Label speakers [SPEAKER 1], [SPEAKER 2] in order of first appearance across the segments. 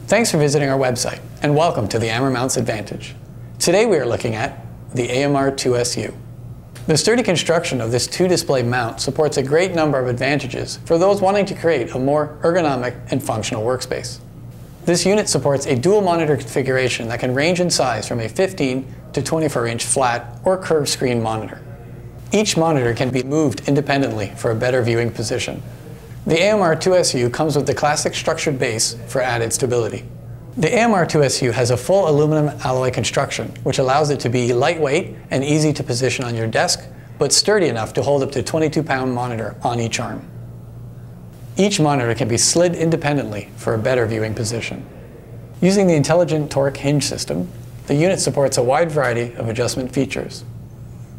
[SPEAKER 1] Thanks for visiting our website, and welcome to the AmerMounts Advantage. Today we are looking at the AMR2SU. The sturdy construction of this two-display mount supports a great number of advantages for those wanting to create a more ergonomic and functional workspace. This unit supports a dual monitor configuration that can range in size from a 15 to 24-inch flat or curved screen monitor. Each monitor can be moved independently for a better viewing position. The AMR2SU comes with the classic structured base for added stability. The AMR2SU has a full aluminum alloy construction, which allows it to be lightweight and easy to position on your desk, but sturdy enough to hold up to a 22-pound monitor on each arm. Each monitor can be slid independently for a better viewing position. Using the IntelliTorque Hinge System, the unit supports a wide variety of adjustment features.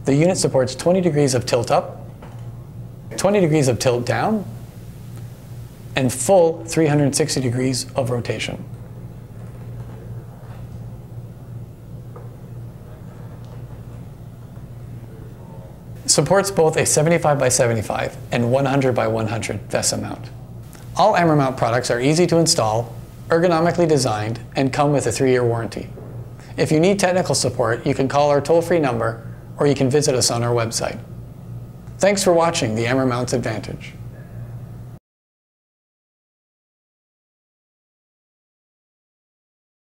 [SPEAKER 1] The unit supports 20 degrees of tilt up, 20 degrees of tilt down, and full 360 degrees of rotation. Supports both a 75 by 75 and 100 by 100 VESA mount. All AmerMount products are easy to install, ergonomically designed, and come with a 3-year warranty. If you need technical support, you can call our toll-free number or you can visit us on our website. Thanks for watching the AmerMounts Advantage.